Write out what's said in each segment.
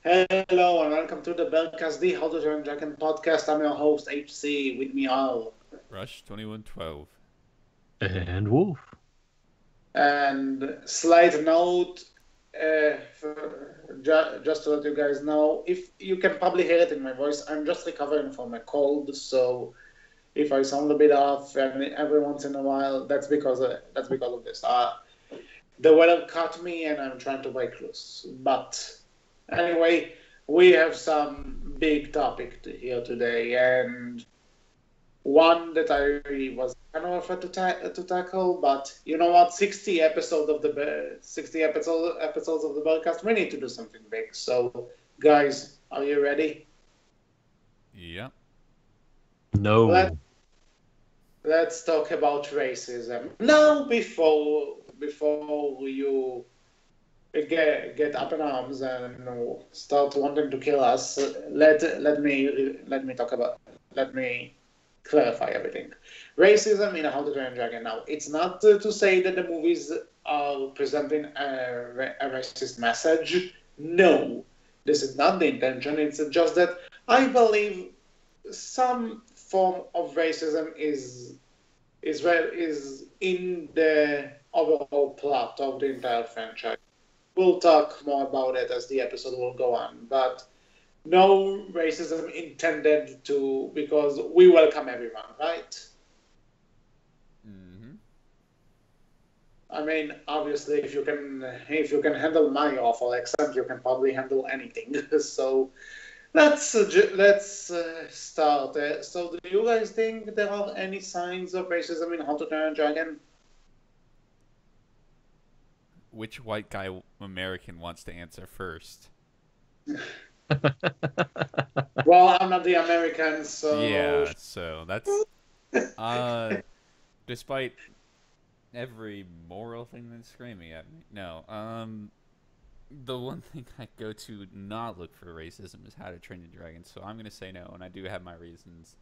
Hello and welcome to the Berkcast, the How to Train Dragon podcast. I'm your host HC. With me all. Rush 2112. And Wolf. And slight note, just to let you guys know, if you can probably hear it in my voice, I'm just recovering from a cold, so if I sound a bit off every once in a while, that's because of this. The weather caught me and I'm trying to break loose. But anyway, we have some big topic here today, and one that I was kind of afraid to tackle. But you know what? 60 episodes of the podcast. We need to do something big. So, guys, are you ready? Yep. No. Let's talk about racism. Now, before you get up in arms and start wanting to kill us, let me clarify everything. Racism in How to Train Your Dragon. Now, it's not to say that the movies are presenting a racist message. No, this is not the intention. It's just that I believe some form of racism is in the overall plot of the entire franchise. We'll talk more about it as the episode will go on, but no racism intended to, because we welcome everyone, right? Mm-hmm. I mean, obviously, if you can handle my awful accent, you can probably handle anything. So let's start. So, do you guys think there are any signs of racism in How to Train Your Dragon? Which white guy American wants to answer first? Well, I'm not the American, so Yeah, so that's despite every moral thing that's screaming at me. No, the one thing I go to not look for racism is How to Train Your Dragon, so I'm gonna say no, and I do have my reasons,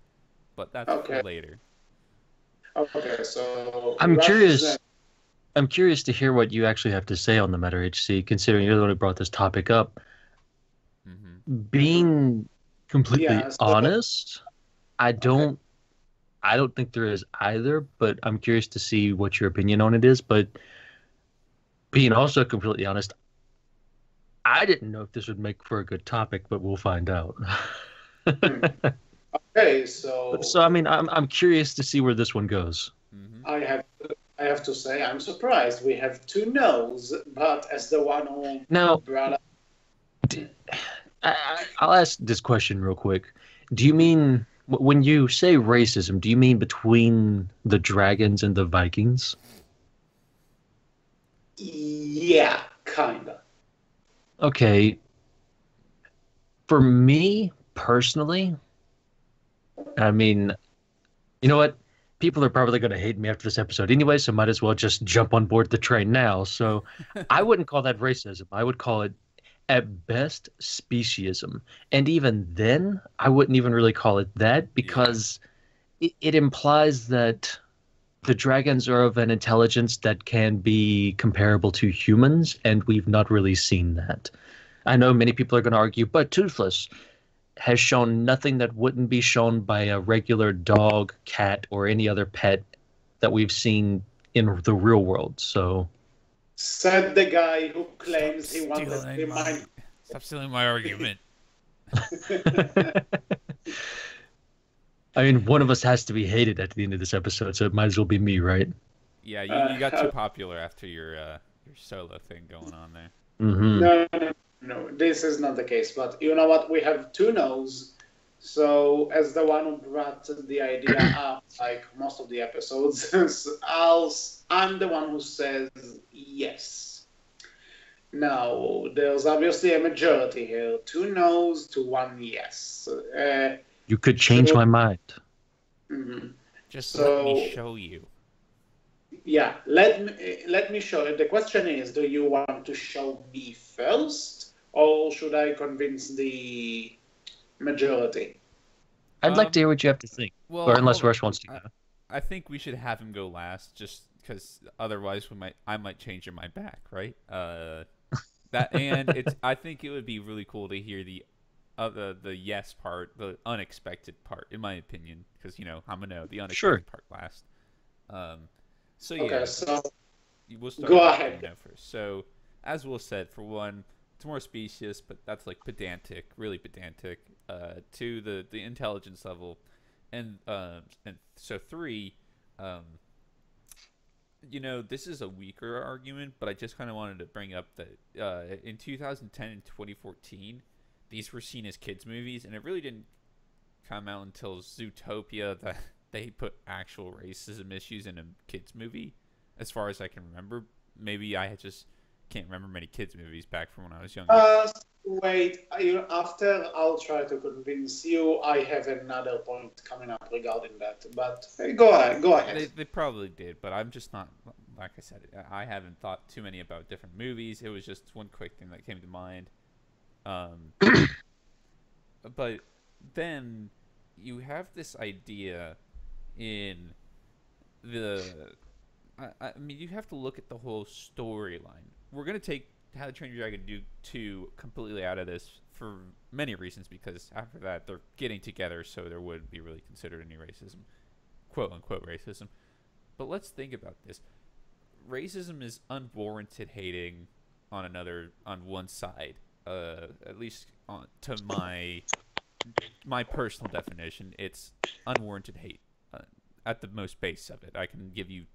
but that's Okay. for later. Okay, so I'm Rush curious. then. I'm curious to hear what you actually have to say on the matter, HC, considering you're the one who brought this topic up. Mm-hmm. Being completely Yeah, so honest, I okay. don't think there is either, but I'm curious to see what your opinion on it is. But being also completely honest, I didn't know if this would make for a good topic, but we'll find out. Hmm. Okay, so So I mean, I'm curious to see where this one goes. Mm-hmm. I have I have to say I'm surprised. We have two no's, but as the one who Now, brought up, I'll ask this question real quick. Do you mean when you say racism, do you mean between the dragons and the Vikings? yeah, kinda. Okay, for me personally, I mean, you know what? People are probably going to hate me after this episode anyway, so might as well just jump on board the train now. So I wouldn't call that racism. I would call it, at best, speciesism. And even then, I wouldn't even really call it that Yeah. because it implies that the dragons are of an intelligence that can be comparable to humans, and we've not really seen that. I know many people are going to argue, but Toothless has shown nothing that wouldn't be shown by a regular dog, cat, or any other pet that we've seen in the real world. So, Said the guy who Stop claims he wanted to stealing be my. mine. Stop stealing my argument. I mean, one of us has to be hated at the end of this episode, so it might as well be me, right? Yeah, you got too popular after your solo thing going on there. Mm-hmm. No, this is not the case. But you know what? We have two no's. So, as the one who brought the idea up, like most of the episodes, I'm the one who says yes. Now, there's obviously a majority here. Two no's to one yes. You could change So, my mind. mhm. Just let me So, show you. yeah, let me show you. The question is, do you want to show me first, or should I convince the majority? I'd like to hear Um, what you have to think, or well, unless hold on. Rush wants to go. I think we should have him go last, just because otherwise I might change your mind back, right? I think it would be really cool to hear the yes part, the unexpected part, in my opinion, because I'm gonna know the Sure. unexpected part last. So Okay, yeah, so we'll start go with ahead. no first. So as Will said, for one, it's more specious, but that's like pedantic, really pedantic. Two, the intelligence level, and so three, um, this is a weaker argument, but I just kind of wanted to bring up that in 2010 and 2014, these were seen as kids movies, and it really didn't come out until Zootopia that they put actual racism issues in a kids movie, as far as I can remember. Maybe I just can't remember many kids movies back from when I was younger. Wait, after I'll try to convince you, I have another point coming up regarding that. But go ahead, go ahead. They probably did, but I'm just not, like I said, I haven't thought too many about different movies. It was just one quick thing that came to mind. But then you have this idea in the. I mean, you have to look at the whole storyline. We're going to take How to Train Your Dragon 2 completely out of this for many reasons, because after that, they're getting together, so there wouldn't be really considered any racism. Quote unquote racism. But let's think about this. Racism is unwarranted hating on one side. At least to my personal definition, it's unwarranted hate at the most base of it. I can give you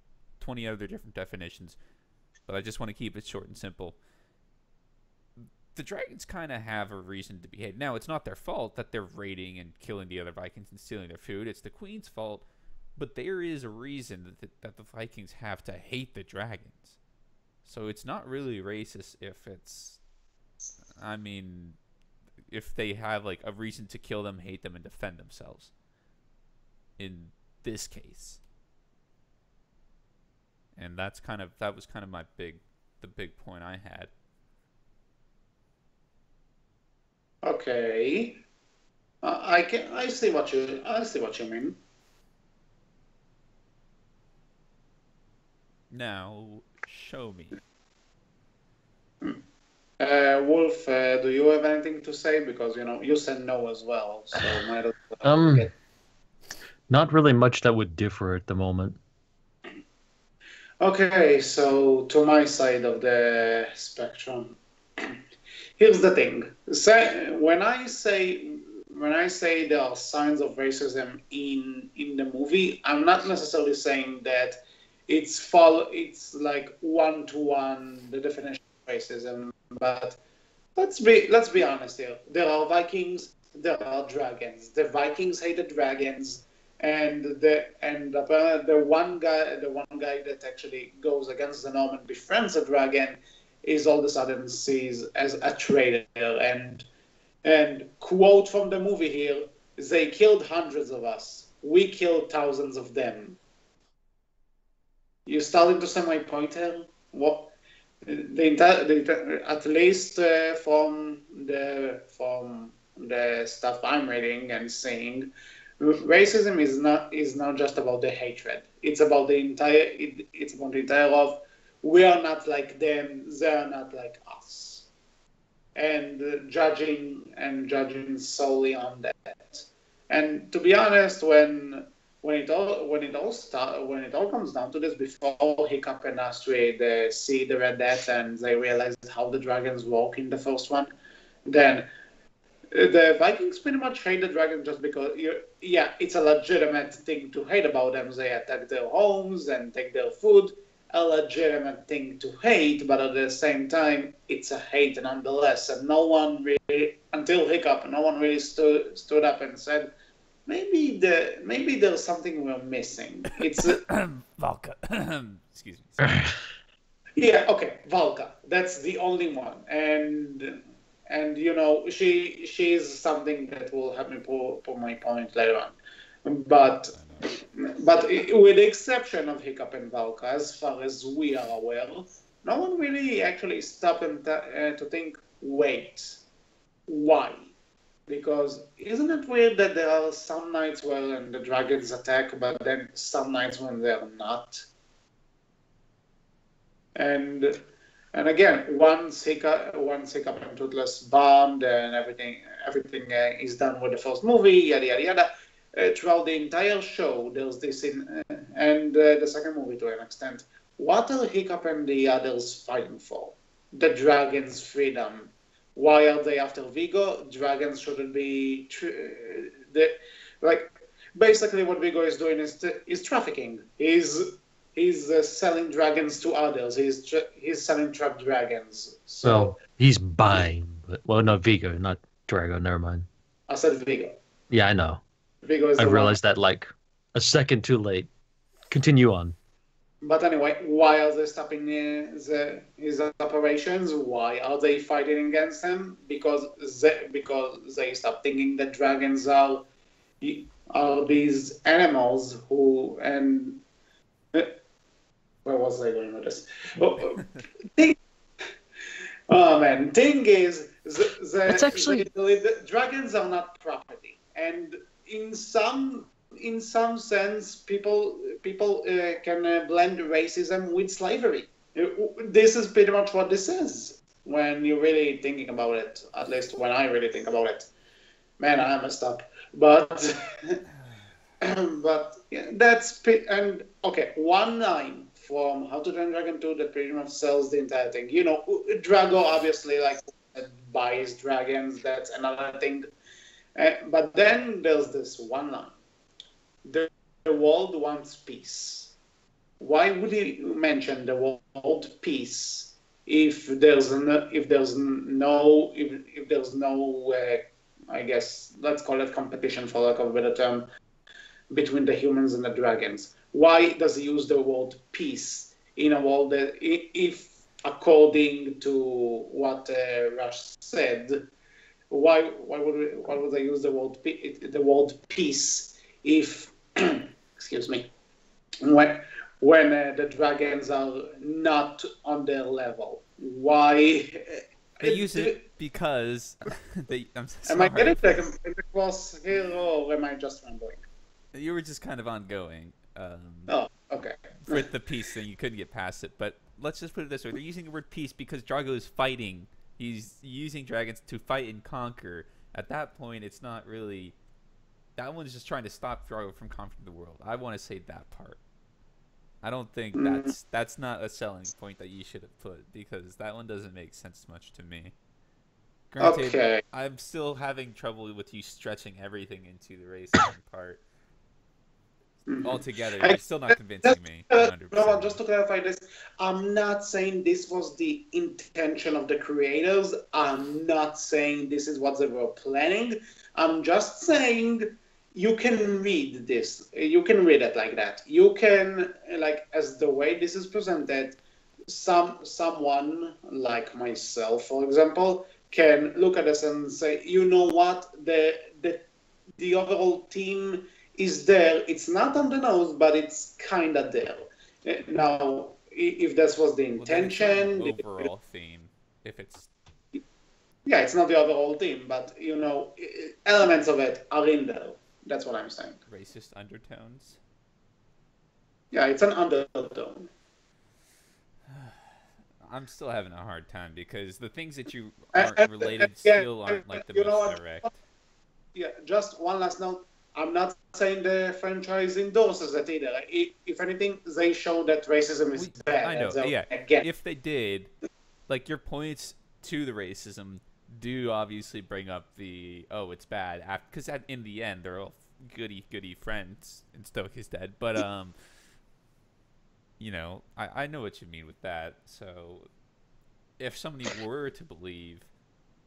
20 other different definitions, but I just want to keep it short and simple. The dragons kind of have a reason to be hated. Now, it's not their fault that they're raiding and killing the other Vikings and stealing their food. It's the queen's fault, but there is a reason that the Vikings have to hate the dragons. So it's not really racist if they have like a reason to kill them, hate them, and defend themselves. In this case. And that was kind of the big point I had. Okay, I see what you mean. Now, show me. Wolf, do you have anything to say? Because you said no as well, so might as well get. Not really much that would differ at the moment. Okay, so to my side of the spectrum, here's the thing. When I say there are signs of racism in the movie, I'm not necessarily saying that it's like one-to-one the definition of racism. But let's be honest here. There are Vikings, there are dragons. The Vikings hated dragons, and the one guy that actually goes against the norm and befriends a dragon is all of a sudden sees as a traitor. And quote from the movie here: "They killed hundreds of us. We killed thousands of them." You starting to see my point here? What? At least from the stuff I'm reading and seeing, racism is not just about the hatred. It's about the entire of we are not like them, they are not like us, and judging solely on that. And to be honest, when it all comes down to this, before Hiccup and Astrid see the Red Death and they realize how the dragons work in the first one, then the Vikings pretty much hate the dragons just because, it's a legitimate thing to hate about them. They attack their homes and take their food, a legitimate thing to hate, but at the same time, it's a hate nonetheless. And no one really, until Hiccup, no one really stood up and said, maybe there's something we're missing. It's Valka. Excuse me. Yeah, okay, Valka. That's the only one, and she's something that will help me pull my point later on. But with the exception of Hiccup and Valka, as far as we are aware, no one really actually stopped to think, wait, why? Because isn't it weird that there are some nights when the dragons attack, but then some nights when they're not? And And again, once Hiccup and Toothless bond and everything is done with the first movie, yada yada yada. Throughout the entire show, there's this and the second movie to an extent. What are Hiccup and the others fighting for? The dragon's freedom. Why are they after Vigo? Dragons shouldn't be like basically what Vigo is doing is trafficking. He's selling dragons to others. He's selling trapped dragons. So Well, he's buying. But, well, no, Vigo, not Drago. Never mind. I said Vigo. Yeah, I know. Vigo is I the one. realized that like a second too late. Continue on. But anyway, why are they stopping his operations? Why are they fighting against him? Because they stop thinking that dragons are these animals who and where was I going with this? Thing, oh man, thing is, It's actually the dragons are not property, and in some sense, people can blend racism with slavery. This is pretty much what this is when you're really thinking about it. At least when I really think about it. Man, I messed up, but but yeah, and okay. One line from How to Train Your Dragon 2 that pretty much sells the entire thing. You know, Drago obviously like buys dragons. That's another thing. But then there's this one line. The world wants peace. Why would he mention the word peace if there's no I guess let's call it competition for lack of a better term between the humans and the dragons? Why does he use the word peace in a world that, if according to what Rush said, why would they use the word peace if excuse me when the dragons are not on their level? Why They use it because they. I'm sorry. am I getting across here or am I just rambling? You were just kind of ongoing. Oh, okay. With the peace thing, you couldn't get past it. But let's just put it this way: they're using the word peace because Drago is fighting. He's using dragons to fight and conquer. At that point, it's not really. That one's just trying to stop Drago from conquering the world. I want to say that part. I don't think that's not a selling point that you should have put because that one doesn't make sense much to me. Granted, Okay. I'm still having trouble with you stretching everything into the racism part. Altogether, you're still not convincing me. 100%. No, just to clarify this, I'm not saying this was the intention of the creators. I'm not saying this is what they were planning. I'm just saying you can read this. You can read it like that. You can, like, as the way this is presented, someone like myself, for example, can look at this and say, you know what, the overall theme is there. It's not on the nose, but it's kind of there. Now, if this was the intention, well, overall theme. If it's yeah, it's not the overall theme, but you know, elements of it are in there. That's what I'm saying. racist undertones. Yeah, it's an undertone. I'm still having a hard time because the things that you aren't related still aren't like the most direct. Yeah, just one last note. I'm not saying the franchise endorses it either. If anything, they show that racism is bad. I know, yeah. Again. If they did, like your points to the racism do obviously bring up the it's bad because in the end they're all goody friends and Stoke is dead. But you know, I know what you mean with that. So if somebody were to believe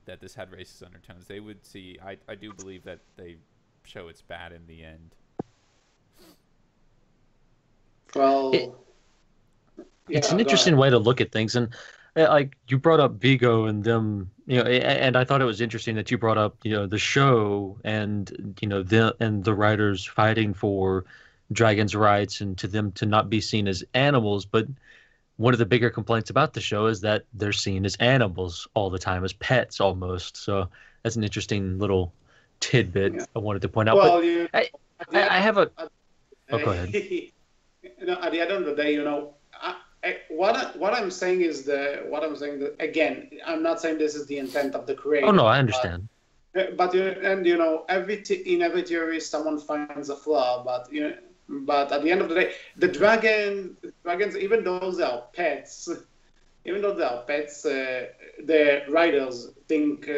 that this had racist undertones, they would see. I do believe that they show it's bad in the end. Well, it's an interesting way to look at things, and like you brought up Vigo and them, you know, and I thought it was interesting that you brought up, you know, the show and you know the writers fighting for dragons' rights and to them to not be seen as animals, but one of the bigger complaints about the show is that they're seen as animals all the time, as pets almost. So that's an interesting little tidbit I wanted to point out. Well, but I have a. Oh, go ahead. You know, at the end of the day, you know, what I'm saying is that, again, I'm not saying this is the intent of the Oh creator, no, I understand. but in every theory someone finds a flaw, but at the end of the day, dragons, even though they are pets, the writers think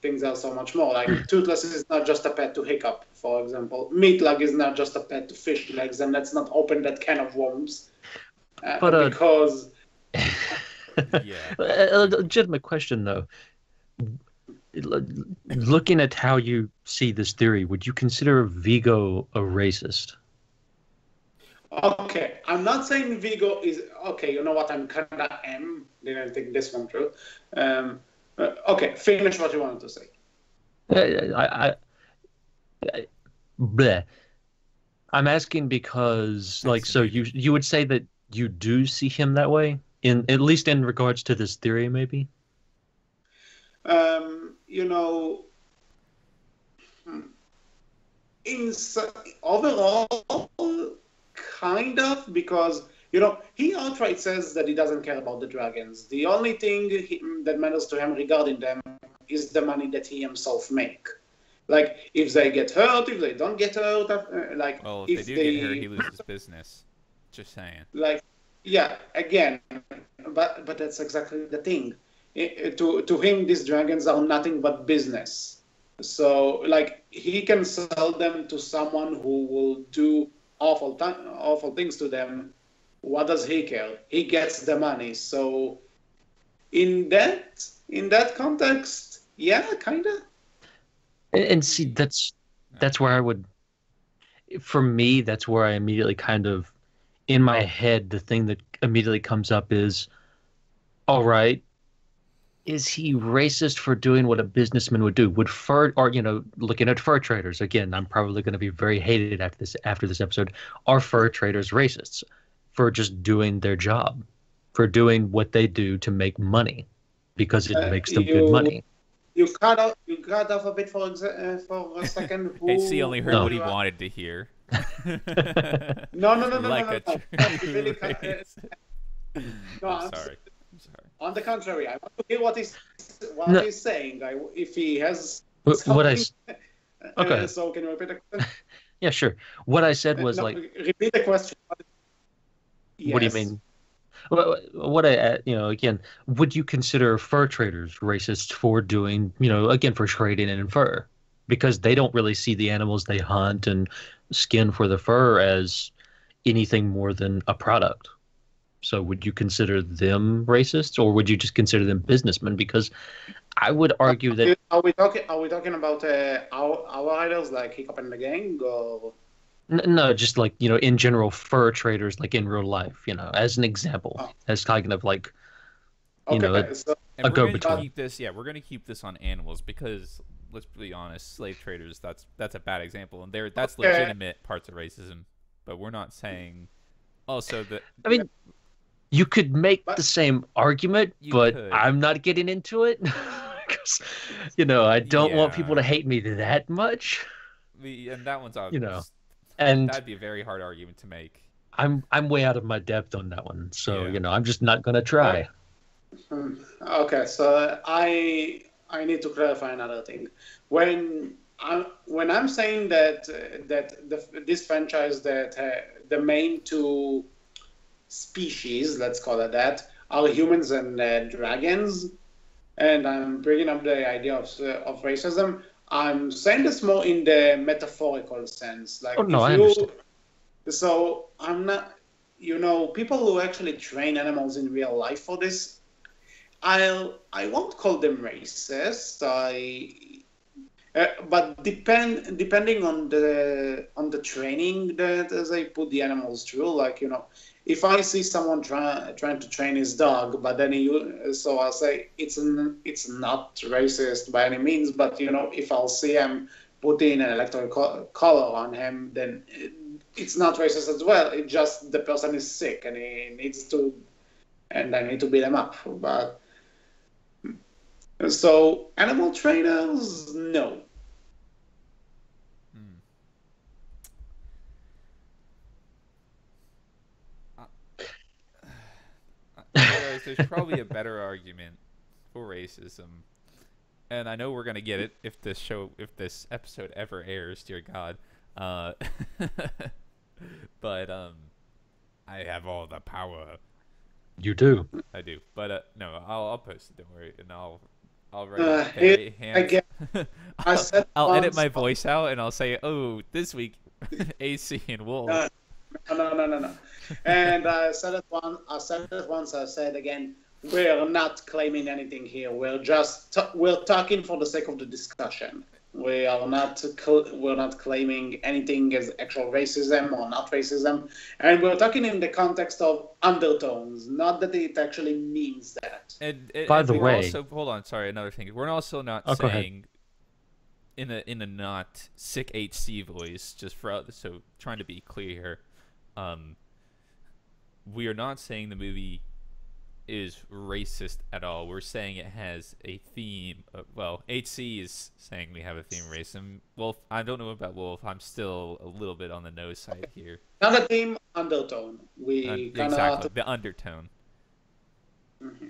things are so much more. Like Toothless is not just a pet to Hiccup, for example. Meatlug is not just a pet to Fish Legs, and let's not open that can of worms But because. Yeah. a legitimate question though. Looking at how you see this theory, would you consider Vigo a racist? Okay, I'm not saying Vigo is okay. You know what? I'm kind of didn't think this one through. Okay, finish what you wanted to say. I bleh. I'm asking because, like, so you would say that you do see him that way, in at least in regards to this theory, maybe? You know, in overall, kind of, because he outright says that he doesn't care about the dragons. The only thing that matters to him regarding them is the money that he himself make. Like, if they get hurt, if they don't get hurt, like, Well, if they do get hurt, he loses business. Just saying. like, yeah, again, but that's exactly the thing. To him, these dragons are nothing but business. So, like, he can sell them to someone who will do awful things to them. What does he care? He gets the money. So, in that context, yeah, kind of. And see, that's where I would, for me, that's where I immediately kind of, in my head, the thing that immediately comes up is, all right, is he racist for doing what a businessman would do? Would fur, or looking at fur traders again, I'm probably going to be very hated after this episode. Are fur traders racists for just doing their job, for doing what they do to make money, because it makes them good money? You cut off a bit for a second. AC only heard No. what he wanted to hear. No. Like no. a true Really racist. No, I'm sorry. on the contrary, I want to hear what he's saying. If he has What I something, okay. So can you repeat the question? Yeah, sure. What I said was No, like, repeat the question. what do you Yes. mean? What I, again, would you consider fur traders racist for doing, again, for trading in fur? Because they don't really see the animals they hunt and skin for the fur as anything more than a product. So would you consider them racist, or would you just consider them businessmen? Because I would argue that Are we talking about our idols like Hiccup and the Gang, or no, just like, in general, fur traders, like in real life, as an example, as kind of like, okay? So And a we're going to go-between. keep this. Yeah, we're going to keep this on animals because let's be honest, slave traders. That's a bad example, and that's legitimate parts of racism. But we're not saying also that. I mean, you could make the same argument, but could. I'm not getting into it because, I don't want people to hate me that much. And that one's and that'd be a very hard argument to make. I'm way out of my depth on that one, so Yeah. I'm just not gonna try. Okay, so I need to clarify another thing. When I'm saying that this franchise, that the main two species, let's call it that, are humans and dragons, and I'm bringing up the idea of racism, I'm saying this more in the metaphorical sense. Like, Oh no, I understand. So I'm not, people who actually train animals in real life for this, I won't call them racist. But depending on the training that they put the animals through, like, if I see someone trying to train his dog, but then so I'll say it's not racist by any means, but if I'll see him putting an electrical collar on him, then it's not racist as well. It's just the person is sick and he needs to, and I need to beat him up. But so animal trainers, no. because there's probably a better argument for racism, and I know we're gonna get it if this episode ever airs. Dear God, uh, but I have all the power. You do. I do, but no, I'll post it. Don't worry, and I'll write it Here very again, I said I'll edit once, my voice out, and I'll say, "Oh, this week, AC and Wolf." no. And I said it once. I said it once. I said again. We're not claiming anything here. We're just we're talking for the sake of the discussion. We're not claiming anything as actual racism or not racism, and we're talking in the context of undertones, not that it actually means that. By the we're way, also, hold on, sorry, another thing. We're also not go ahead. saying in a not sick HC voice, just for so trying to be clear. We are not saying the movie is racist at all. We're saying it has a theme. Well, HC is saying we have a theme of racism. Wolf, I don't know about Wolf. I'm still a little bit on the nose side here. Not a theme, undertone. We exactly the undertone. Mm-hmm.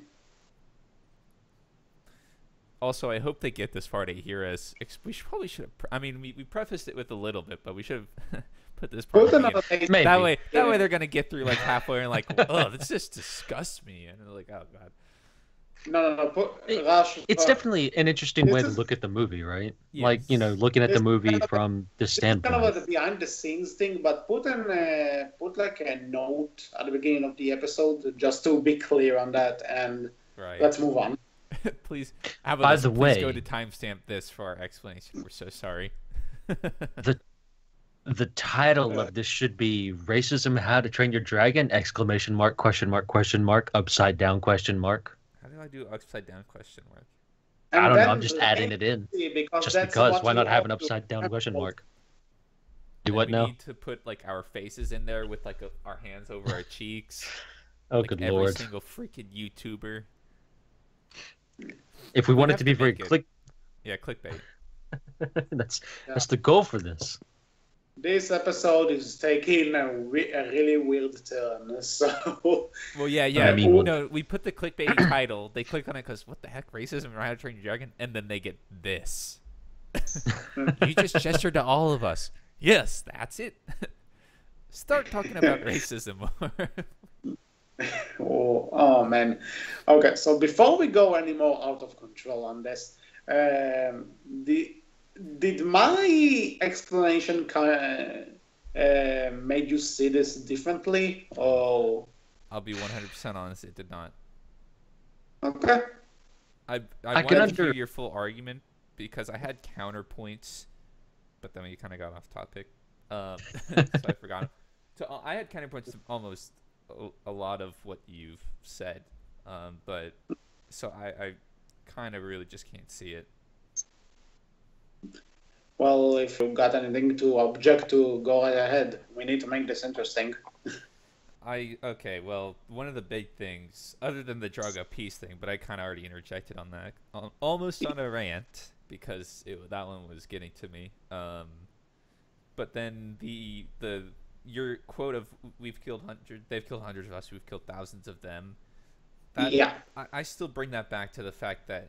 Also, I hope they get this far to hear us. We probably should have. I mean, we prefaced it with a little bit, but we should have put this part. Maybe. That way they're gonna get through like halfway and like, oh, this just disgusts me, and they're like, oh god. No. It's definitely an interesting way to look at the movie, right? Yes. Like, looking at the movie kind of from the It's standpoint. kind of a behind the scenes thing, but put like a note at the beginning of the episode just to be clear on that, and Right. let's move on. Please, how about By this? the Please way- go to timestamp this for our explanation. We're so sorry. The title of this should be "Racism: How to Train Your Dragon!" ! Question mark, upside down question mark. How do I do upside down question mark? And I don't know. then I'm just adding it in. because Just that's because. what Why you not have an want to upside down question remember. mark? Do And what we now? need to put like our faces in there with like our hands over our cheeks. Oh, like good every lord! single freaking YouTuber. If we want have it to be to very make it. click, Yeah, clickbait. that's the goal for this. This episode is taking a really weird turn. So Well, yeah. I mean- no, we put the clickbait title. They click on it because what the heck, racism or How to Train Your Dragon, and then they get this. You just gestured to all of us. Yes, that's it. Start talking about racism more. oh man. Okay, so before we go any more out of control on this, did my explanation made you see this differently? Or I'll be 100% honest. It did not. okay. I I can wanted to hear under- your full argument because I had counterpoints, but then we kind of got off topic, so I forgot. So I had counterpoints to almost a lot of what you've said, but so I kind of really just can't see it. Well, if you got anything to object to, go right ahead. We need to make this interesting. Okay, well, one of the big things, other than the drug up peace thing, but I kind of already interjected on that, almost on a rant because that one was getting to me. But then your quote of they've killed hundreds of us, we've killed thousands of them. Yeah. I still bring that back to the fact that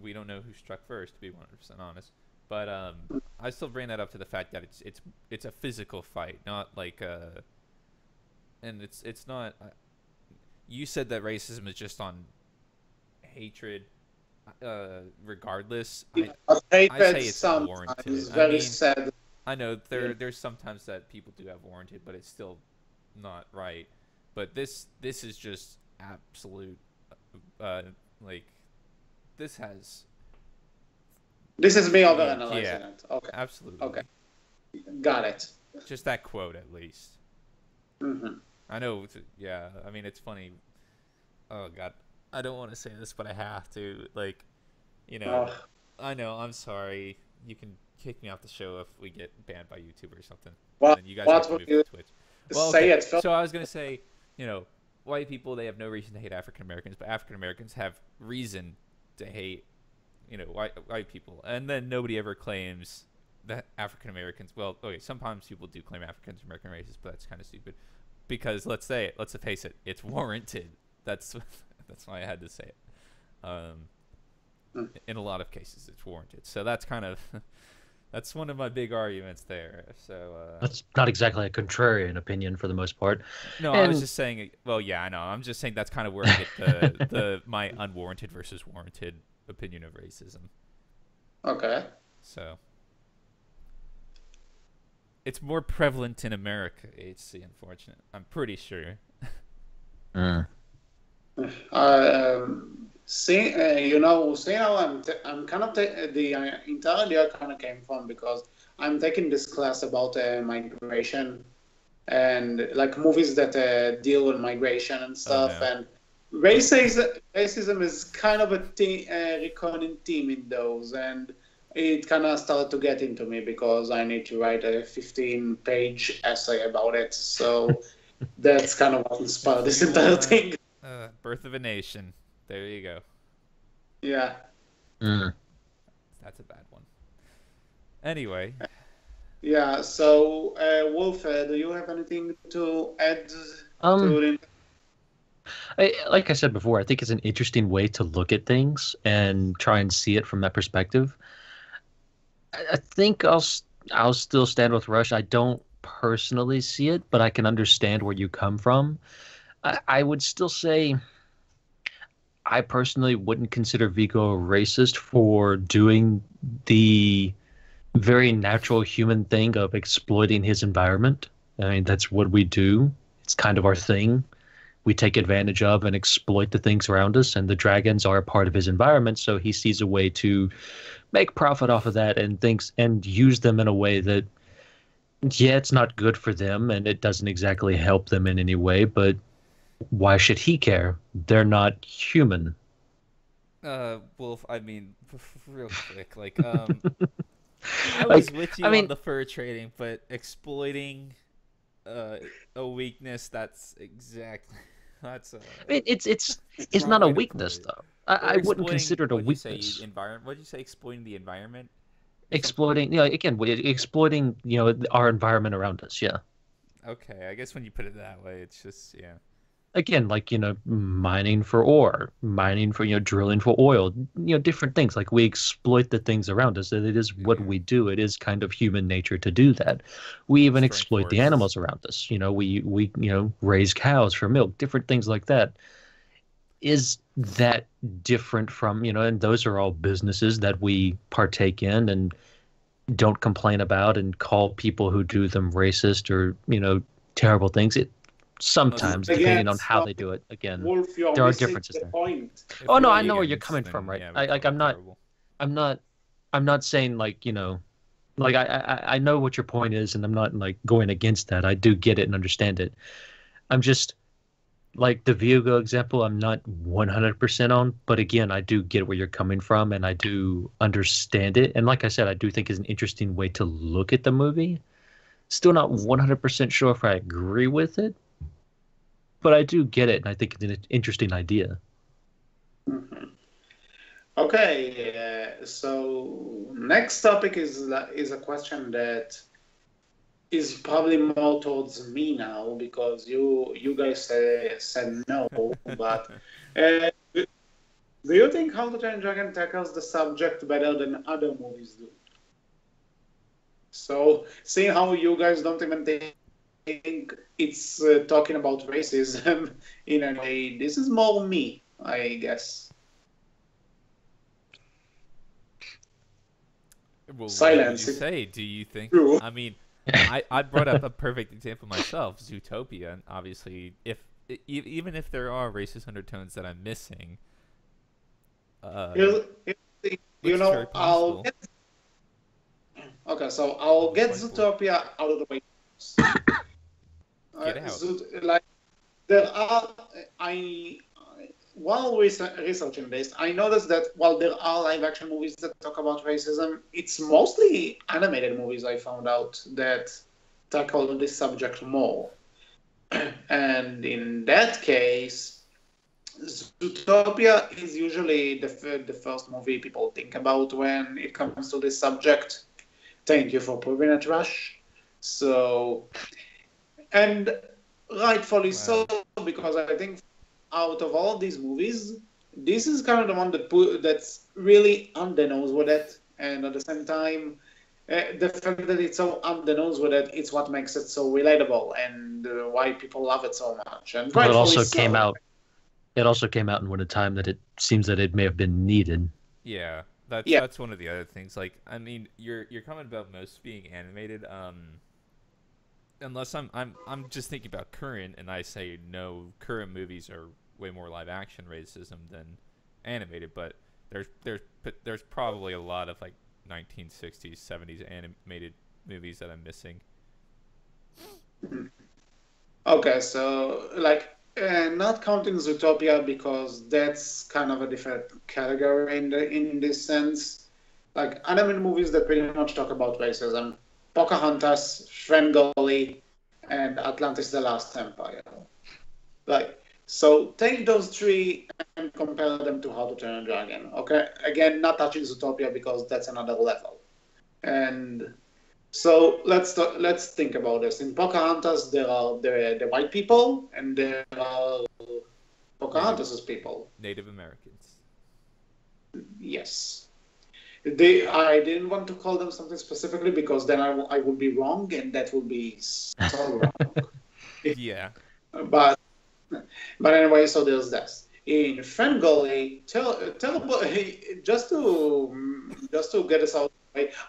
we don't know who struck first, to be 100% honest. But I still bring that up to the fact that it's a physical fight, not like and it's not. You said that racism is just on hatred, regardless. I say it's warranted. It's very I mean, sad. I know there's sometimes that people do have warranted, but it's still not right. But this is just absolute. Like this has. This is me overanalyzing Yeah. it. Okay. Absolutely. Okay. Got it. Just that quote, at least. Mm-hmm. I know. Yeah. I mean, it's funny. Oh God, I don't want to say this, but I have to. Like, I know. I'm sorry. You can kick me off the show if we get banned by YouTube or something. Well, And then you guys what have to would move you to Twitch. Well, say okay. it? So I was gonna say, white people, they have no reason to hate African Americans, but African Americans have reason to hate, white people. And then nobody ever claims that African Americans. Well, okay, sometimes people do claim African American racist, but that's kind of stupid. Because let's face it, it's warranted. That's that's why I had to say it. In a lot of cases, it's warranted. So that's kind of that's one of my big arguments there. So That's not exactly a contrarian opinion for the most part. no, I was And just saying. Well, yeah, I know. I'm just saying that's kind of where I get the my unwarranted versus warranted opinion of racism. Okay. So it's more prevalent in America. HC, unfortunate. I'm pretty sure. See how I'm kind of the entire idea kind of came from because I'm taking this class about migration and like movies that deal with migration and stuff. No. And racism is kind of a recurring theme in those, and it kind of started to get into me because I need to write a 15-page essay about it. So that's kind of what inspired this entire thing. Birth of a Nation. There you go. Yeah. That's a bad one. Anyway. Yeah. So, Wolf, do you have anything to add to it? Like I said before, I think it's an interesting way to look at things and try and see it from that perspective. I think I'll still stand with Rush. I don't personally see it, but I can understand where you come from. I would still say I personally wouldn't consider Vigo racist for doing the very natural human thing of exploiting his environment. I mean, that's what we do. It's kind of our thing. We take advantage of and exploit the things around us, and the dragons are a part of his environment, so he sees a way to make profit off of that and use them in a way that, yeah, it's not good for them and it doesn't exactly help them in any way, but why should he care? They're not human. Wolf, I mean, real quick, like, I was with you on the fur trading, but exploiting a weakness, that's exactly, that's it's not a weakness, though. I wouldn't consider it a weakness. What did you say, exploiting the environment? Exploiting, again, exploiting, our environment around us, yeah. Okay, I guess when you put it that way, it's just, yeah. Again, like, mining for ore, mining for, drilling for oil, different things. Like, we exploit the things around us. It is what we do. It is kind of human nature to do that. We even exploit the animals around us. We raise cows for milk, different things like that. Is that different from, and those are all businesses that we partake in and don't complain about and call people who do them racist or, terrible things. Sometimes, depending on how they do it. Again, Wolf, there are differences there. Oh no, I know where you're coming from, right? Yeah, I'm not saying like, like I know what your point is, and I'm not like going against that. I do get it and understand it. I'm just like the Vigo example. I'm not 100% on, but again, I do get where you're coming from, and I do understand it. And like I said, I do think it's an interesting way to look at the movie. Still not 100% sure if I agree with it, but I do get it, and I think it's an interesting idea. Mm-hmm. Okay, so next topic is a question that is probably more towards me now because you guys said no, but do you think How to Train Your Dragon tackles the subject better than other movies do? So, seeing how you guys don't even think it's talking about racism in a way, this is more me, I guess. Well, Silence. What would you say? Do you think? True. I mean, I brought up a perfect example myself, Zootopia, and obviously, even if there are racist undertones that I'm missing, Okay, so I'll get Zootopia out of the way. Get out. There are, while researching this, I noticed that while there are live-action movies that talk about racism, it's mostly animated movies I found out that tackle this subject more. And in that case, Zootopia is usually the first movie people think about when it comes to this subject. Thank you for proving it, Rush. So, and rightfully so, because I think out of all of these movies, this is kind of the one that's really on the nose with it, and at the same time, the fact that it's so on the nose with it, it's what makes it so relatable and why people love it so much, and Well, it rightfully also so. came out. It also came out in one a time that it seems that it may have been needed. Yeah, Yeah, that's one of the other things. Like, I mean, your comment about most being animated. Unless I'm just thinking about current, and I say no, current movies are way more live action racism than animated. But there's probably a lot of like 1960s, 70s animated movies that I'm missing. okay, so like not counting Zootopia because that's kind of a different category in this sense. Like animated movies that pretty much talk about racism: Pocahontas, Gully, and Atlantis: The Last Empire. Like, so take those three and compare them to How to Train a Dragon. Okay, again, not touching Zootopia because that's another level. And so let's think about this. In Pocahontas, there are the white people, and there are Pocahontas's people. Native Americans. Yes. I didn't want to call them something specifically because then I would be wrong, and that would be so wrong. Yeah. But anyway, so there's that. In Ferngully, just to get us out.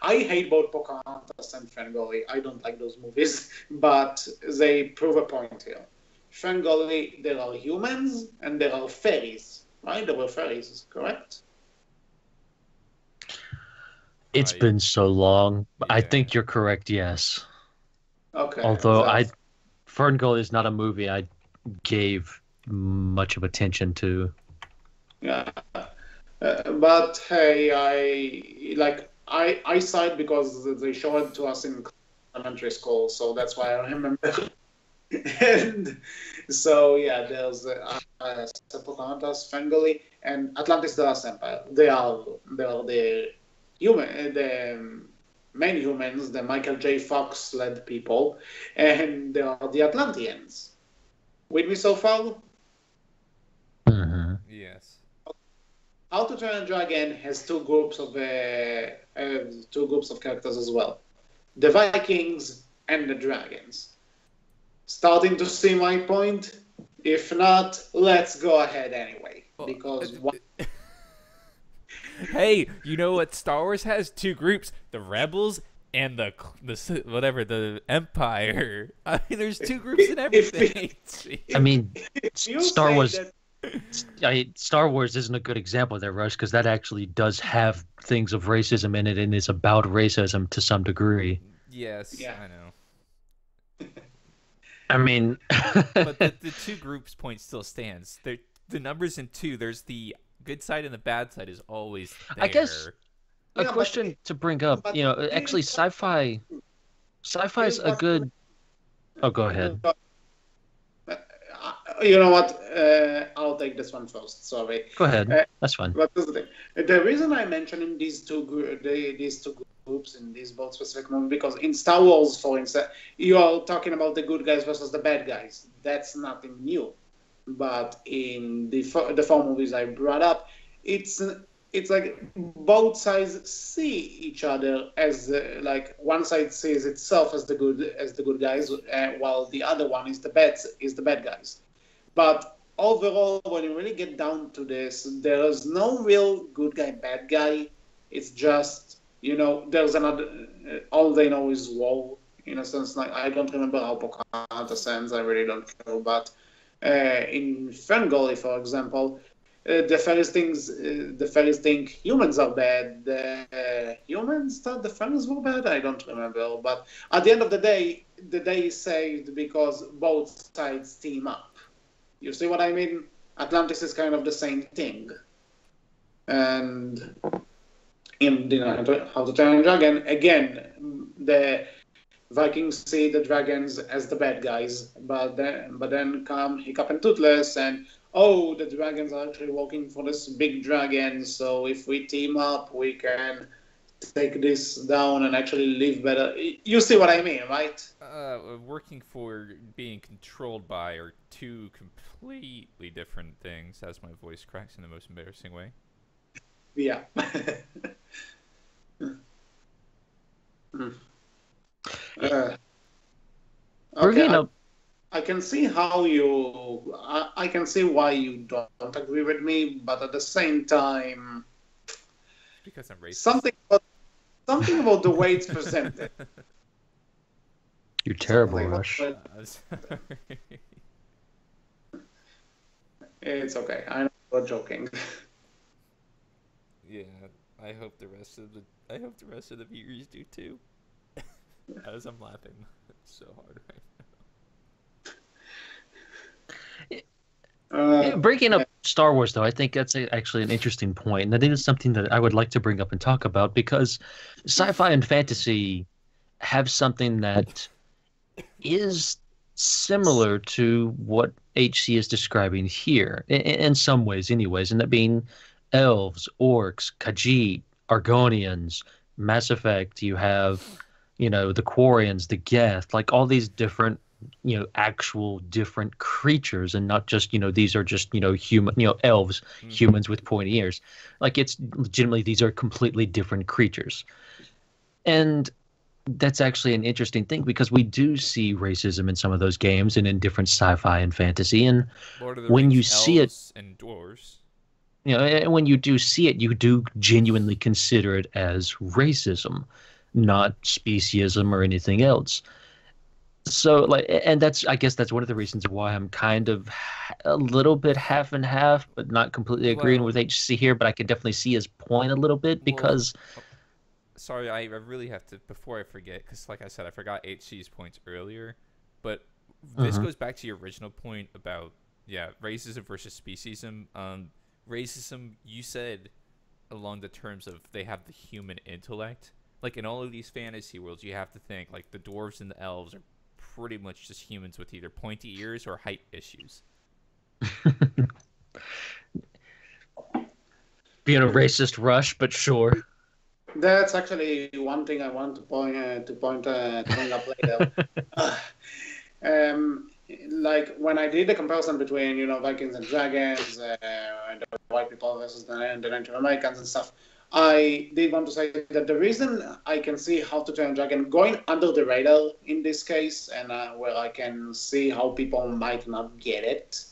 I hate both Pocahontas and Ferngully. I don't like those movies, but they prove a point here. Ferngully, there are humans and there are fairies, right? There were fairies, correct? It's been so long. I Yeah. think you're correct. Yes. Okay. Although Ferngully is not a movie I gave much of attention to. Yeah. But hey, I saw it because they showed it to us in elementary school, so that's why I remember. And so yeah, there's Pocahontas, Ferngully, and Atlantis: The Last Empire. They are the the main humans, the Michael J. Fox led people, and they are the Atlanteans. With me so far? Mm-hmm. Yes. How to Train a Dragon has two groups of characters as well: the Vikings and the dragons. Starting to see my point? If not, let's go ahead anyway. Because hey, you know what Star Wars has? Two groups: the Rebels and the Empire. I mean, there's two groups in everything. I mean, you Star say Wars. that- Star Wars isn't a good example there, Rush, because that actually does have things of racism in it and is about racism to some degree. Yes, Yeah. I know. I mean, But the two groups point still stands. The numbers in two, there's the good side and the bad side is always there. I guess a Yeah, question to bring up, but actually sci-fi is a good. Oh, go ahead. You know what? I'll take this one first. Sorry. Go ahead. That's fine. But this is the thing. The reason I'm mentioning these two groups in this both specific movie because in Star Wars, for instance, you are talking about the good guys versus the bad guys. That's nothing new. But in the four movies I brought up, it's like both sides see each other as like one side sees itself as the good guys, while the other one is the bad guys. But overall, when you really get down to this, there's no real good guy, bad guy. It's just, there's another, all they know is war. In a sense, like, I don't remember how Pocahontas ends, I really don't know. But in Ferngully, for example, the fairies think humans are bad. The humans thought the fairies were bad. I don't remember. But at the end of the day is saved because both sides team up. You see what I mean? Atlantis is kind of the same thing. And in How to Train a Dragon, again, the Vikings see the dragons as the bad guys, but then come Hiccup and Toothless, and the dragons are actually working for this big dragon. So if we team up, we can take this down and actually live better. You see what I mean, right? Working for being controlled by are two completely different things, as my voice cracks in the most embarrassing way. Yeah. Bringing Okay, up, I can see how you. I can see why you don't agree with me, but at the same time, Because I'm racist. something about the way it's presented. you're terrible, Something Rush. I'm sorry. It's okay. I know you're joking. Yeah, I hope the rest of the viewers do too. As I'm laughing so hard right Yeah, breaking up Star Wars, though, I think that's actually an interesting point, and that is something that I would like to bring up and talk about because sci-fi and fantasy have something that is similar to what HC is describing here, in some ways, anyways, and that being elves, orcs, Khajiit, Argonians, Mass Effect. You have, the Quarians, the Geth, like all these different, actual different creatures, and not just, these are just, human, elves, now. humans with pointy ears. Like it's legitimately these are completely different creatures, and that's actually an interesting thing because we do see racism in some of those games and in different sci-fi and fantasy. And Lord of the when Rings, you see it, elves and dwarves. and when you do see it, you do genuinely consider it as racism, not speciesism or anything else. So, like, and I guess that's one of the reasons why I'm kind of a little bit half and half, but not completely agreeing Well, with HC here. But I could definitely see his point a little bit well, because, sorry, I really have to, before I forget, because like I said, I forgot HC's points earlier, but this goes back to your original point about, yeah, racism versus speciesism. Racism, you said along the terms of they have the human intellect. Like in all of these fantasy worlds, you have to think like the dwarves and the elves are pretty much just humans with either pointy ears or height issues. being a racist, Rush, but sure. That's actually one thing I want to bring up later. um, like when I did the comparison between Vikings and dragons and the white people versus the Native Americans and stuff, I did want to say that the reason I can see How to Train a Dragon going under the radar in this case, and where I can see how people might not get it,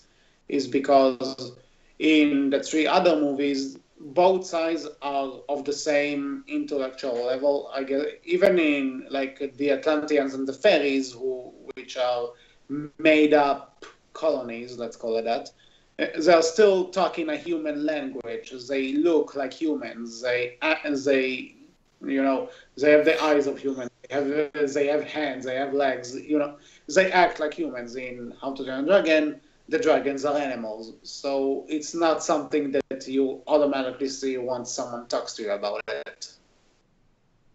is because in the three other movies, both sides are of the same intellectual level. I guess even in like the Atlanteans and the fairies, which are made up colonies, let's call it that. They're still talking a human language. They look like humans. They have the eyes of humans. They have hands. They have legs. They act like humans. In How to Train a Dragon, the dragons are animals. So it's not something that you automatically see once someone talks to you about it.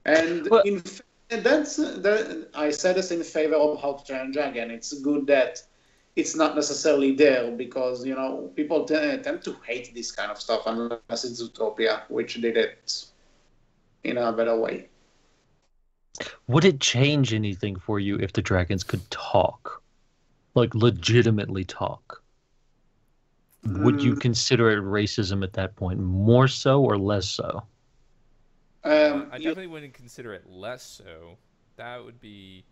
And Well, I said this in favor of How to Train a Dragon. It's good that it's not necessarily there because people tend to hate this kind of stuff unless it's Utopia, which did it in a better way. would it change anything for you if the dragons could talk? Like legitimately talk? Would you consider it racism at that point, more so or less so? I definitely wouldn't consider it less so. That would be.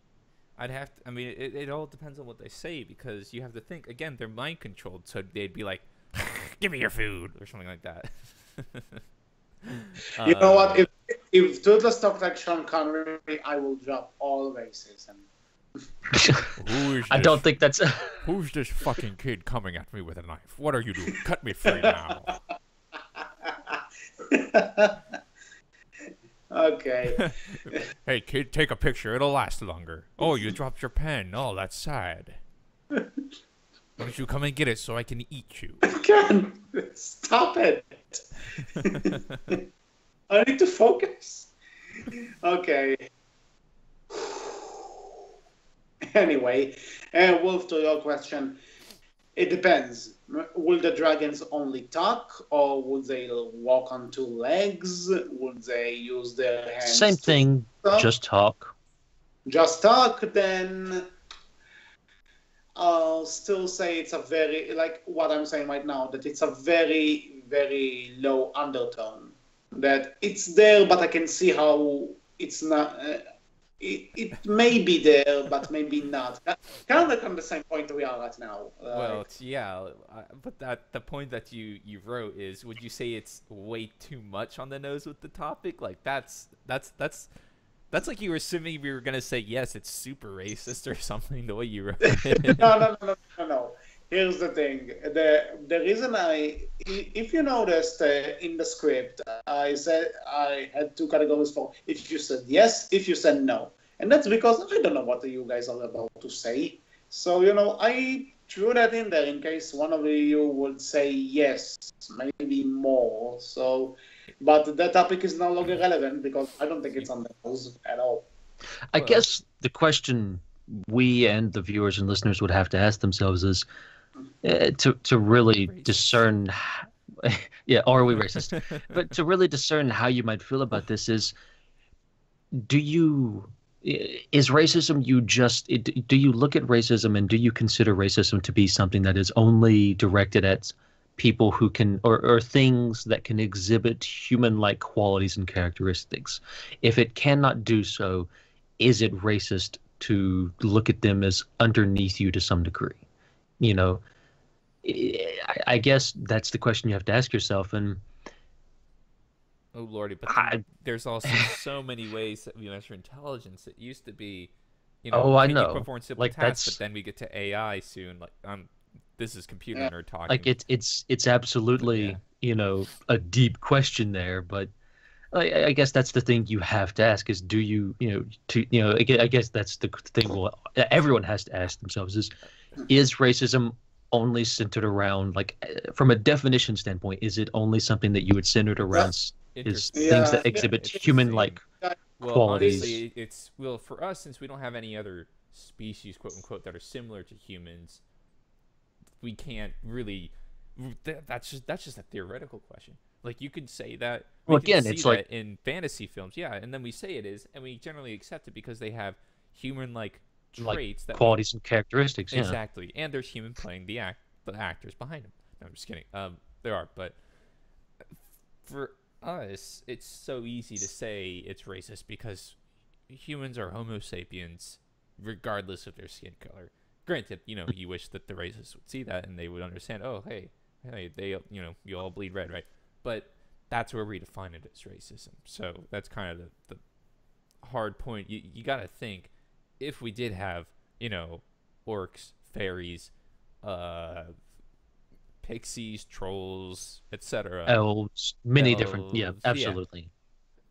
I'd have to. I mean, it all depends on what they say because you have to think again. They're mind controlled, so they'd be like, "Give me your food" or something like that. You know what? If Toothless talked like Sean Connery, I will drop all racism. I don't think that's. Who's this fucking kid coming at me with a knife? What are you doing? Cut me free now. Okay. Hey, kid, take a picture. It'll last longer. Oh, you dropped your pen. Oh, that's sad. Why don't you come and get it so I can eat you? I can't. Stop it. I need to focus. Okay. Anyway, Wolf, to your question. It depends. Will the dragons only talk, or would they walk on two legs? Would they use their Same hands to thing, talk? just talk. Just talk, then I'll still say it's a very, like what I'm saying right now, that it's a very, very low undertone. That it's there, but I can see how it's not. It may be there, but maybe not. Kind of like on the same point we are at now. Well, yeah, but the point that you wrote is, would you say it's way too much on the nose with the topic? Like that's like you were assuming we were gonna say yes, it's super racist or something. The way you wrote it. No. Here's the thing. The reason if you noticed in the script, I said I had two categories for if you said yes, if you said no, and that's because I don't know what you guys are about to say. So I threw that in there in case one of you would say yes, maybe more. So, but that topic is no longer relevant because I don't think it's on the nose at all. I guess the question we and the viewers and listeners would have to ask themselves is to really discern, yeah, are we racist? But to really discern how you might feel about this is is racism do you look at racism and do you consider racism to be something that is only directed at people who can or things that can exhibit human-like qualities and characteristics? If it cannot do so, is it racist to look at them as underneath you to some degree? I guess that's the question you have to ask yourself. And oh lordy, but there's also so many ways that we measure intelligence. It used to be, I can know. you perform simple Like tasks? But then we get to AI soon. Like this is computer nerd talking. Like it's absolutely a deep question there, but I guess that's the thing you have to ask is do you I guess that's the thing everyone has to ask themselves is racism only centered around, like, from a definition standpoint, is it only something that you would center it around is things that exhibit human-like qualities? Honestly, for us, since we don't have any other species, quote unquote, that are similar to humans, we can't really. That's just a theoretical question. Like, you could say that. Well, again, it's like in fantasy films, yeah, and then we say it is, and we generally accept it because they have human-like traits, that qualities and characteristics. Exactly, and there's human playing the actors behind them. No, I'm just kidding. There are, but for us, it's so easy to say it's racist because humans are Homo sapiens, regardless of their skin color. Granted, you wish that the racists would see that and they would understand. Oh, hey, they, you all bleed red, right? But that's where we define it as racism. So that's kind of the hard point. You got to think, if we did have, orcs, fairies, pixies, trolls, etc., elves, many different, absolutely.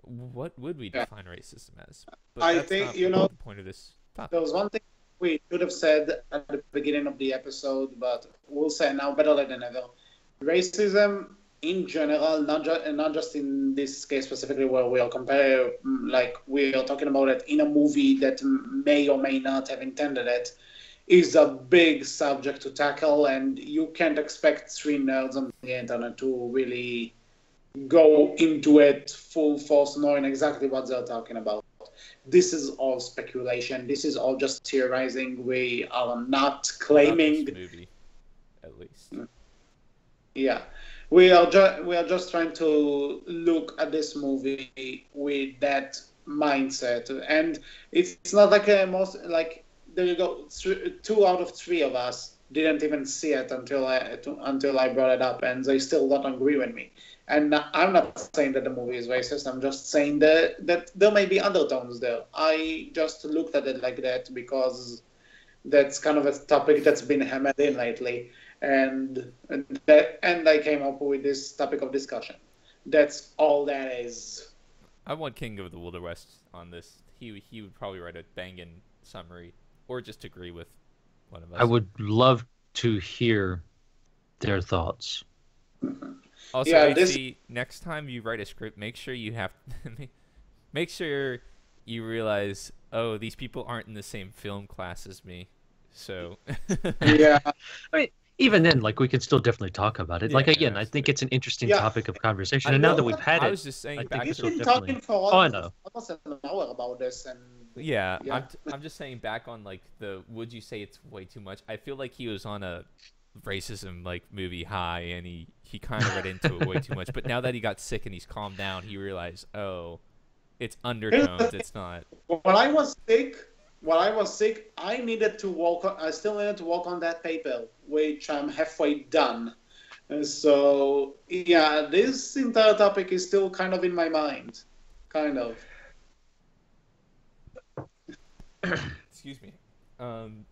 What would we define racism as? But I think the point of this topic. There was one thing we should have said at the beginning of the episode, but we'll say now better late than ever. Racism in general, not just in this case specifically where we are we are talking about it in a movie that may or may not have intended it, is a big subject to tackle, and you can't expect three nerds on the internet to really go into it full force knowing exactly what they're talking about. This is all speculation. This is all just theorizing. We are not claiming. Not this movie, at least. Yeah. We are just trying to look at this movie with that mindset, and it's not like there you go. 2 out of 3 of us didn't even see it until I brought it up, and they still don't agree with me. And I'm not saying that the movie is racist. I'm just saying that there may be undertones there. I just looked at it like that because that's kind of a topic that's been hammered in lately. And I came up with this topic of discussion. That's all that is. I want King of the Wilder West on this. He would probably write a banging summary, or just agree with one of us. I would love to hear their thoughts. Mm-hmm. Also, next time you write a script, make sure you realize, these people aren't in the same film class as me. So yeah, I mean, even then, like we can still definitely talk about it. Like Yeah, again, I think absolutely. it's an interesting Yeah, topic of conversation. I And now well, that we've had I it, was just I saying think back it's we've still been definitely. talking for Oh, I know. almost an hour about this, and yeah, yeah. I'm just saying back on like the would you say it's way too much? I feel like he was on a racism like movie high and he kind of read into it way too much. But now that he got sick and he's calmed down, he realized, oh, it's Here's the undertones. thing. It's not. While I was sick, I needed to work. I still needed to work on that paper, which I'm halfway done. And so yeah, this entire topic is still kind of in my mind, kind of. Excuse me. Um.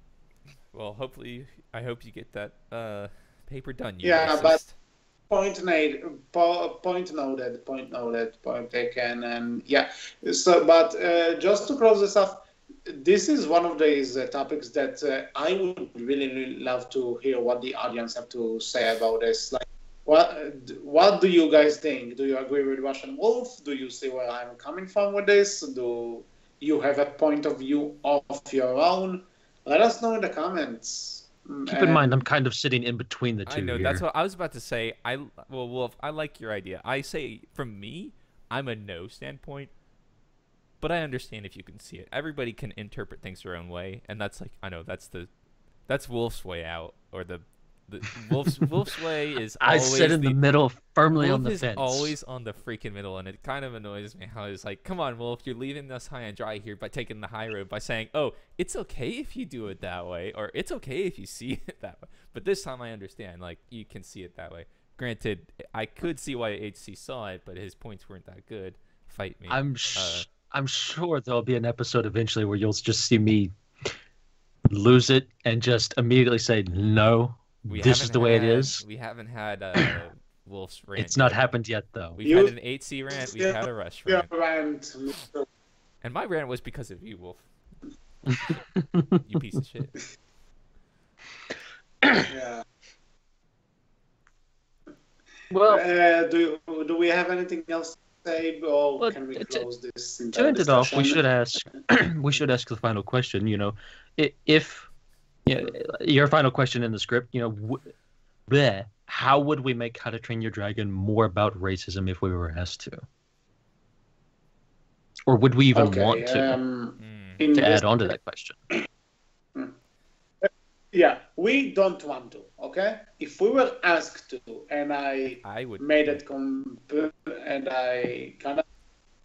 Well, hopefully, I hope you get that paper done. You Yeah, but racist. point noted, point noted, point taken, and yeah. So, but just to close this off, this is one of these topics that I would really love to hear what the audience have to say about this. Like, what do you guys think? Do you agree with Russian Wolf? Do you see where I'm coming from with this? Do you have a point of view of your own? Let us know in the comments. Keep in mind, I'm And kind of sitting in between the I two know that's here. what I was about to say. Well, Wolf, I like your idea. I say from me, I'm a no standpoint, but I understand if you can see it. Everybody can interpret things their own way, and that's like I know that's Wolf's way out, or the Wolf's way is I sit always in the the middle, firmly on Wolf the is fence. always on the freaking middle, and it kind of annoys me how he's like, "Come on, Wolf, you're leaving us high and dry here by taking the high road by saying, oh, it's okay if you do it that way, or it's okay if you see it that way." But this time I understand, like you can see it that way. Granted, I could see why HC saw it, but his points weren't that good. Fight me. I'm sure there'll be an episode eventually where you'll just see me lose it and just immediately say, no, this is the way it is. We haven't had Wolf's rant It's not yet. happened yet, though. We've had you an 8C rant. We've still had a Rush your rant, rant. and my rant was because of you, Wolf. You piece of shit. Yeah. Well, Do we have anything else to say, or well, can we to, close this to entire end it off, we discussion? should ask we should ask the final question. If your final question in the script, how would we make How to Train Your Dragon more about racism if we were asked to, or would we even want Okay. to In to this, add on to that question? yeah, we don't want to. Okay, if we were asked to, and I would. made it and I kind of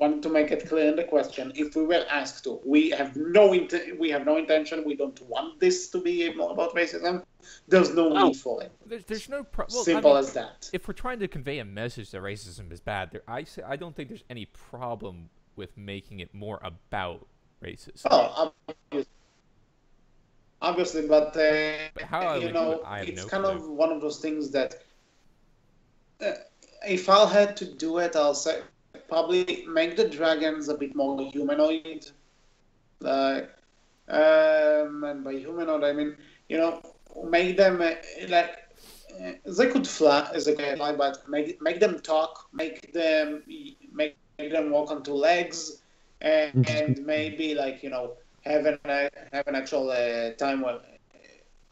wanted to make it clear in the question, if we were asked to, we have no intention. We don't want this to be more about racism. There's no Oh, need for it. There's no well, Simple as that. if we're trying to convey a message that racism is bad, I don't think there's any problem with making it more about racism. Oh, obviously, but But how I would do it, I have it's no kind clue. of one of those things that if I had to do it, I'll say probably make the dragons a bit more humanoid. Like, and by humanoid, I mean make them they could fly, but make them talk, make them walk on two legs, and maybe have an actual time where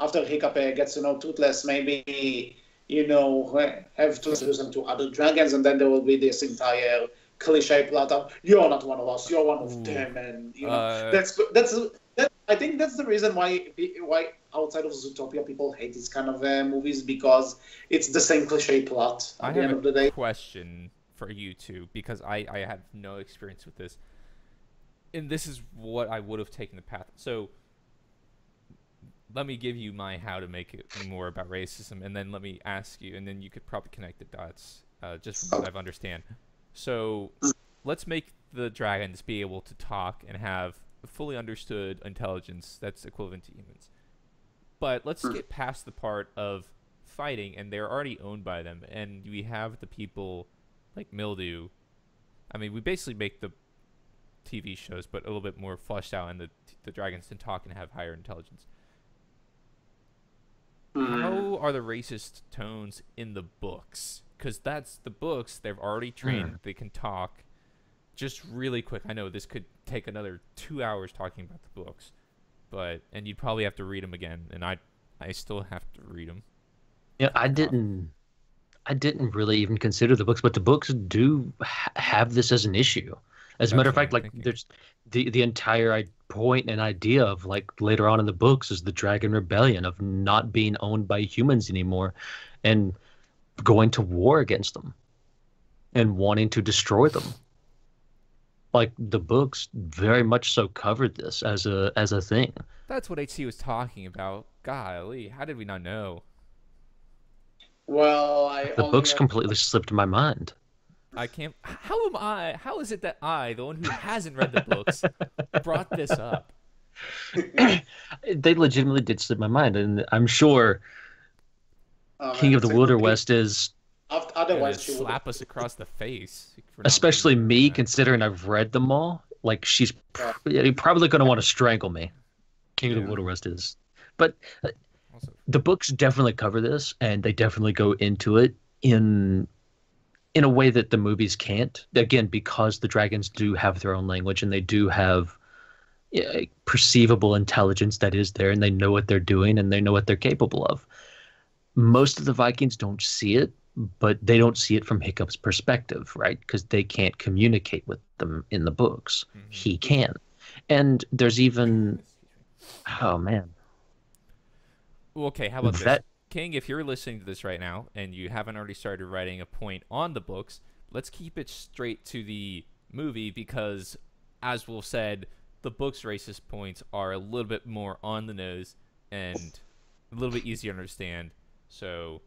after Hiccup gets to know Toothless, maybe have to introduce them to other dragons, and then there will be this entire cliche plot of you're not one of us, you're one of Ooh. them, and Uh, I think that's the reason why outside of Zootopia people hate these kind of movies, because it's the same cliche plot I at the have end a of the day. question for you two because I have no experience with this, and this is what I would have taken the path. So let me give you my how to make it more about racism, and then let me ask you, and then you could probably connect the dots, just from what I've understand. So let's make the dragons be able to talk and have fully understood intelligence that's equivalent to humans. But let's get past the part of fighting, and they're already owned by them, and we have the people like Mildew. I mean, we basically make the TV shows, but a little bit more fleshed out, and the dragons can talk and have higher intelligence. How are the racist tones in the books? Because that's the books. They've already trained. They can talk. Just really quick. I know this could take another 2 hours talking about the books, and you'd probably have to read them again, and I still have to read them. Yeah, I didn't really even consider the books, but the books do have this as an issue. As a That's matter of what fact, I'm like thinking. there's the entire point and idea of like later on in the books is the Dragon Rebellion of not being owned by humans anymore, and going to war against them and wanting to destroy them. Like the books very much so covered this as a thing. That's what HT was talking about. Golly, how did we not know? Well, I The only books read. completely slipped my mind. I can't. How am I? How is it that I, the one who hasn't read the books, brought this up? They legitimately did slip my mind, and I'm sure King of the It's a good Wilder thing. West is, Gonna Otherwise, she would have. slap us across the face for not especially reading me, that. considering I've read them all. Like she's Yeah. probably going to want to strangle me. King of the Yeah. Wilder West is, but Also, the books definitely cover this, and they definitely go into it in a way that the movies can't. Again, because the dragons do have their own language, and they do have perceivable intelligence that is there, and they know what they're doing, and they know what they're capable of. Most of the Vikings don't see it, but they don't see it from Hiccup's perspective, right? Because they can't communicate with them in the books. mm-hmm. He can. And there's even, oh man, Well, okay, how about this? that King, if you're listening to this right now and you haven't already started writing a point on the books, let's keep it straight to the movie because, as Wolf said, the book's racist points are a little bit more on the nose and a little bit easier to understand. So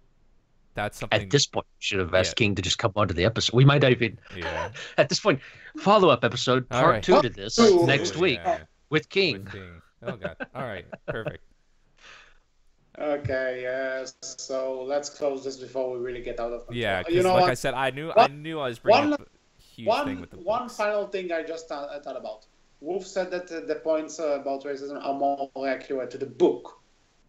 that's at something. this point, we should have Yeah, asked King to just come onto the episode. We might even, yeah. at this point, follow-up episode, All part right. two to this, Ooh. next Oh, week yeah. with King. With King. Oh god. All right. Perfect. Okay, so let's close this before we really get out of control. Yeah, You because know like what? I said, I knew One, I was bringing one, up a huge thing with the one books. final thing I just thought about. Wolf said that the points about racism are more accurate to the book,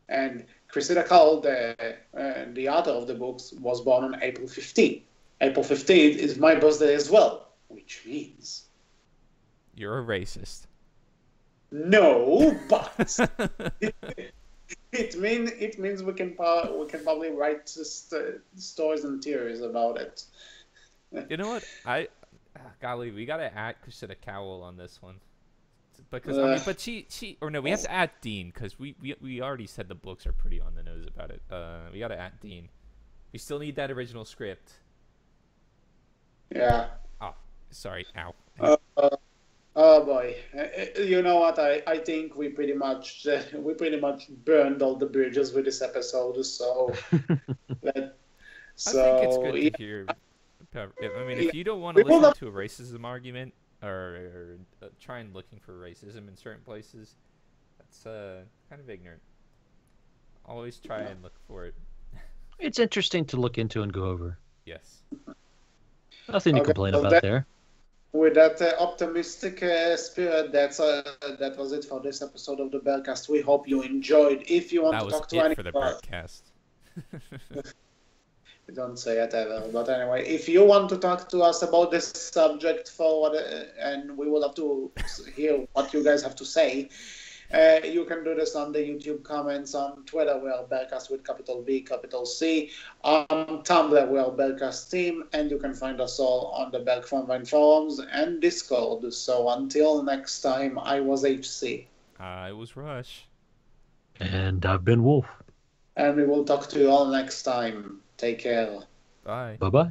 and Cressida Cole, the author of the books, was born on April 15th. April 15th is my birthday as well, which means You're a racist. no, but it means we can probably write stories and theories about it. You know what? Golly, we gotta add Cressida Cowell on this one because I Uh, mean, but she or no, we have to add Dean because we already said the books are pretty on the nose about it. We gotta add Dean. We still need that original script. yeah. Oh, sorry. Ow. Uh, oh boy, you know what? I think we pretty much burned all the bridges with this episode. So that I think it's so good yeah, to hear. I mean, yeah. if you don't want We to will listen not. to a racism argument or try and looking for racism in certain places, that's kind of ignorant. Always try and look for it. It's interesting to look into and go over. Yes. Nothing to Okay, complain so about there. with that optimistic spirit, that was it for this episode of the Berkcast. We hope you enjoyed. If you want That to was talk to it any for the of us, Berkcast. don't say it ever. But anyway, if you want to talk to us about this subject forward, and we would love to hear what you guys have to say, you can do this on the YouTube comments, on Twitter, we are Berkcast with capital B, capital C. On Tumblr, we are Berkcast Team, and you can find us all on the Berk Frontline forums and Discord. So until next time, I was HC, I was Rush. And I've been Wolf. and we will talk to you all next time. Take care. Bye. Bye bye.